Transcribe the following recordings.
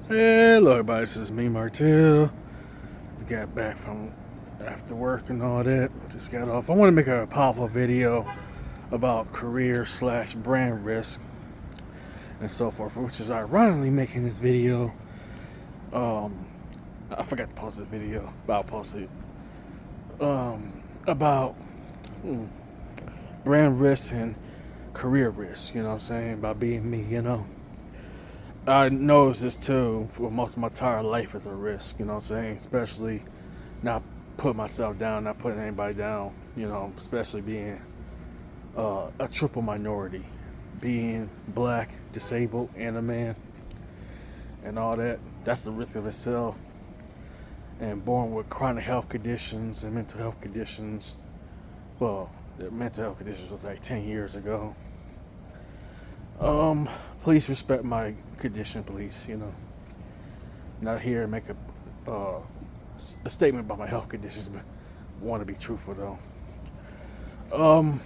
Hello, everybody. This is me, Martel. Just got back from after work and all that. Just got off. I want to make a powerful video about career slash brand risk and so forth, which is ironically making this video. I forgot to post the video, but I'll post it. About brand risk and career risk. You know what I'm saying? About being me. I noticed this too for most of my entire life as a risk, you know what I'm saying? Especially not putting myself down, not putting anybody down, especially being a triple minority, being black, disabled, and a man, and all that. That's the risk of itself. And born with chronic health conditions and mental health conditions. Well, the mental health conditions was like 10 years ago. Please respect my condition, please. Not here to make a statement about my health conditions, but want to be truthful though.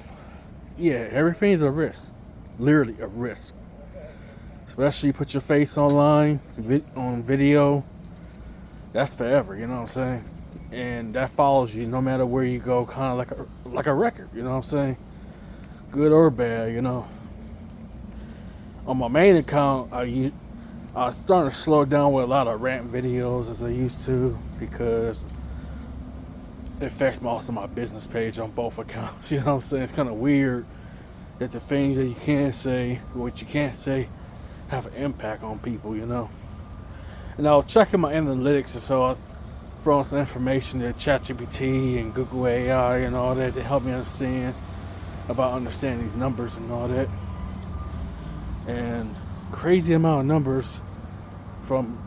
Yeah, everything's a risk, literally a risk. Especially you put your face online, on video. That's forever. You know what I'm saying? And that follows you no matter where you go, kind of like a record. You know what I'm saying? Good or bad. On my main account, I was starting to slow down with a lot of rant videos as I used to because it affects most of my business page on both accounts. You know what I'm saying? It's kind of weird that the things that you can say, what you can't say, have an impact on people, And I was checking my analytics, and so I was throwing some information to ChatGPT and Google AI and all that to help me understand these numbers and all that. And crazy amount of numbers from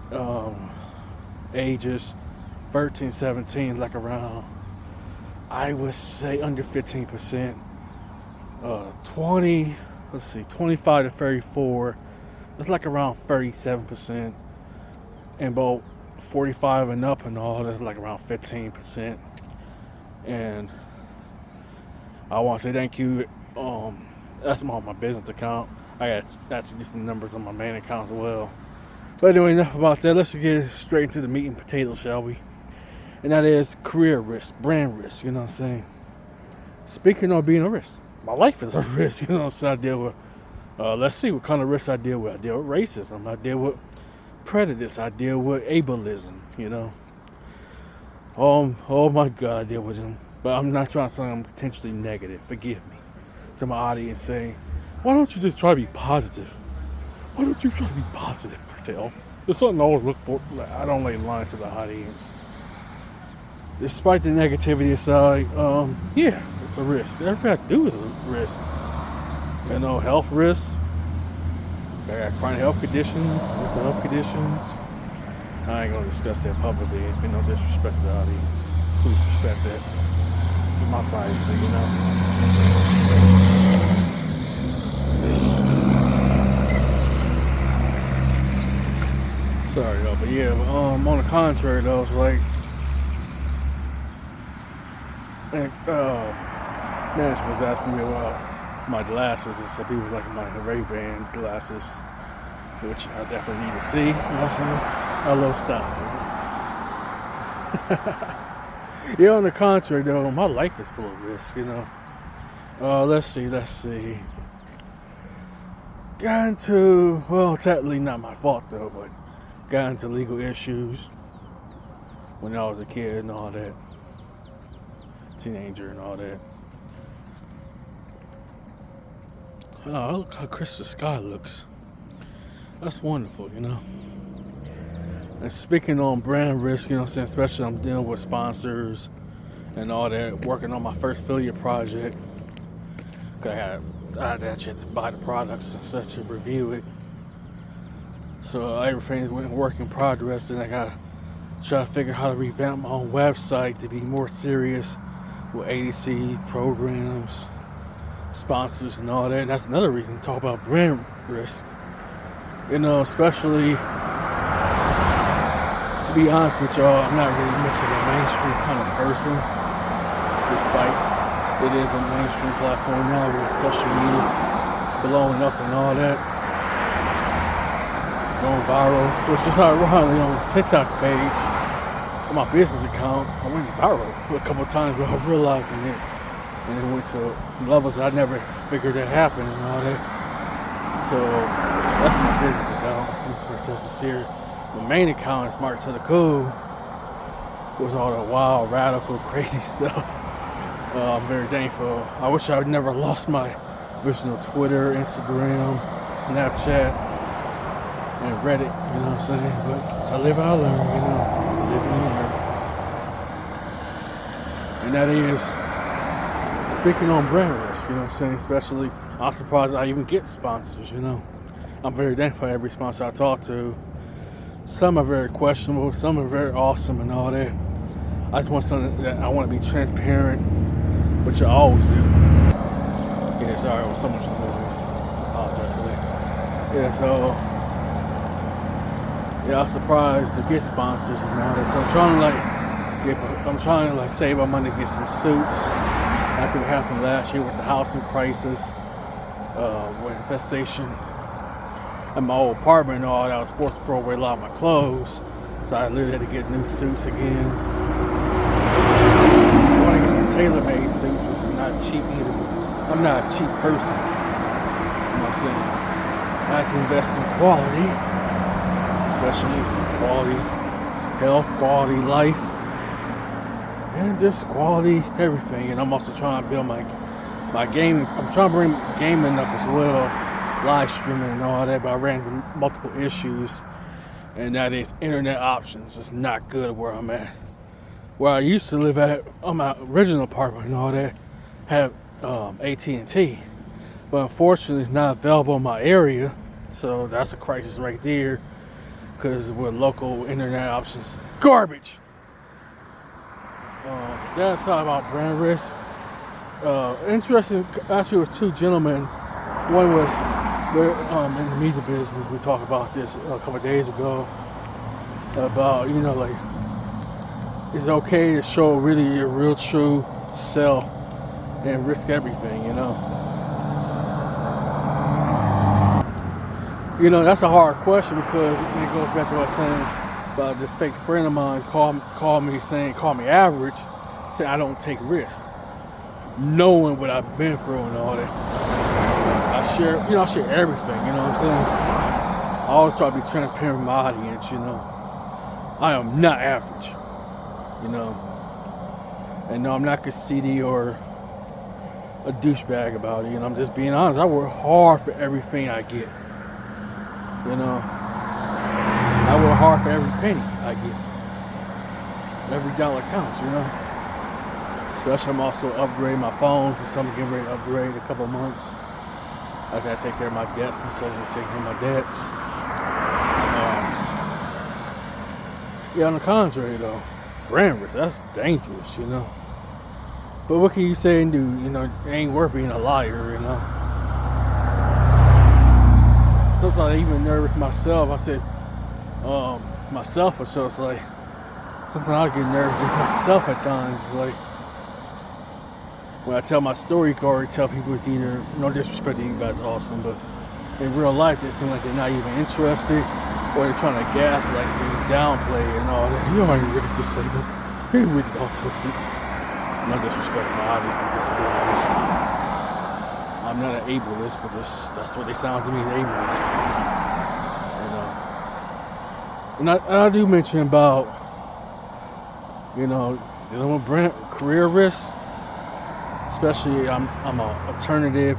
ages 13, 17, like around, I would say under 15%. 25 to 34, it's like around 37%. And about 45 and up and all, that's like around 15%. And I want to say thank you. That's on my business account. I got actually some numbers on my main account as well. But anyway, enough about that. Let's get straight into the meat and potatoes, shall we? And that is career risk, brand risk, you know what I'm saying? Speaking of being a risk, my life is a risk, you know what I'm saying? I deal with, let's see what kind of risks I deal with. I deal with racism, I deal with prejudice, I deal with ableism, Oh my God, I deal with them. But I'm not trying to say I'm potentially negative, forgive me. To my audience saying, why don't you just try to be positive? Why don't you try to be positive, Martel? There's something I always look for. I don't like lying to the audience. Despite the negativity aside, yeah, it's a risk. Everything I do is a risk. Health risks. I got chronic health conditions, mental health conditions. I ain't gonna discuss that publicly. If you no disrespect to the audience, please respect that. This is my privacy, Sorry, though, but yeah, on the contrary, though, it's like, management was asking me about my glasses, and so people was like my Ray-Ban glasses, which I definitely need to see. You know what I'm saying? A little stop. Yeah, on the contrary, though, my life is full of risk. Let's see. Got into, well, technically not my fault though, but got into legal issues when I was a kid and all that, teenager and all that. Oh, look how crisp the sky looks. That's wonderful, And speaking on brand risk, especially I'm dealing with sponsors and all that, working on my first affiliate project. I had actually to buy the products and such to review it. So everything's work in progress, and I gotta try to figure out how to revamp my own website to be more serious with ADC programs, sponsors, and all that. And that's another reason to talk about brand risk. Especially, to be honest with y'all, I'm not really much of a mainstream kind of person, despite it is a mainstream platform now with social media blowing up and all that. going viral, which is ironically on the TikTok page on my business account. I went viral a couple of times without realizing it, and it went to levels I never figured that happened and all that. So that's my business account. It's Mr. Justice here. My main account is Smart to the Cool, with all the wild, radical, crazy stuff. I'm very thankful. I wish I had never lost my original Twitter, Instagram, Snapchat, and Reddit, you know what I'm saying? But I live and I learn, you know. Live and learn. And that is speaking on brand risk, you know what I'm saying? Especially, I'm surprised I even get sponsors, you know. I'm very thankful for every sponsor I talk to. Some are very questionable, some are very awesome and all that. I just want something that I want to be transparent, which I always do. Yeah, sorry, with so much noise. I apologize for that. Yeah, so yeah, I was surprised to get sponsors and all that. So I'm trying to save up money to get some suits. After what happened last year with the housing crisis, with infestation at my old apartment and all that, I was forced to throw away a lot of my clothes. So I literally had to get new suits again. I want to get some tailor-made suits, which is not cheap either. I'm not a cheap person. You know what I'm saying? I have to invest in quality, especially quality health, quality life, and just quality everything. And I'm also trying to build my gaming. I'm trying to bring gaming up as well, live streaming and all that, but I ran into multiple issues, and that is internet options. It's not good where I'm at. Where I used to live at, on my original apartment and all that, have AT&T, but unfortunately it's not available in my area, so that's a crisis right there, because with local internet options, garbage. That's all about brand risk. Interesting, actually, with two gentlemen. One was in the music business. We talked about this a couple of days ago about, you know, like, is it okay to show really your real true self and risk everything, you know? You know, that's a hard question, because it goes back to what I was saying about this fake friend of mine call me average, saying I don't take risks, knowing what I've been through and all that. I share everything, you know what I'm saying? I always try to be transparent with my audience, you know. I am not average, you know. And no, I'm not conceited or a douchebag about it, and I'm just being honest. I work hard for everything I get, you know. I work hard for every penny I get. Every dollar counts, you know. Especially, I'm also upgrading my phones, and so I'm getting ready to upgrade in a couple of months. After I take care of my debts, instead of taking care of my debts. Yeah, on the contrary, though, brand risk, that's dangerous, you know. But what can you say and do? You know, it ain't worth being a liar, you know. Sometimes I even nervous myself. I said, myself, or so it's like, sometimes I get nervous with myself at times. It's like, when I tell my story, you can already tell people it's either, no disrespect to you guys, awesome, but in real life, they seem like they're not even interested, or they're trying to gaslight me, downplay and all that. You ain't really disabled. You ain't really autistic. No disrespect to my hobbies and disabilities. I'm not an ableist, but that's what they sound to me, ableist. You know. And I do mention about, you know, dealing with career risks. Especially, I'm an alternative,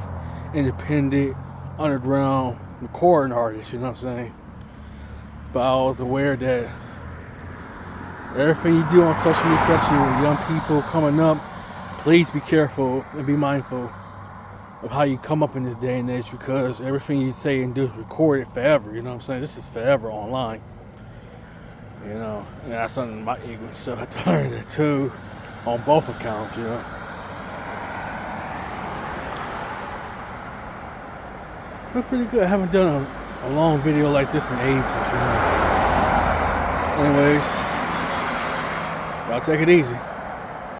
independent, underground recording artist, you know what I'm saying? But I was aware that everything you do on social media, especially with young people coming up, please be careful and be mindful of how you come up in this day and age, because everything you say and do is recorded forever, you know what I'm saying? This is forever online. You know, and that's something my ignorance self had to learn that too, on both accounts, you know. I feel pretty good. I haven't done a long video like this in ages, you know. Anyways, y'all take it easy.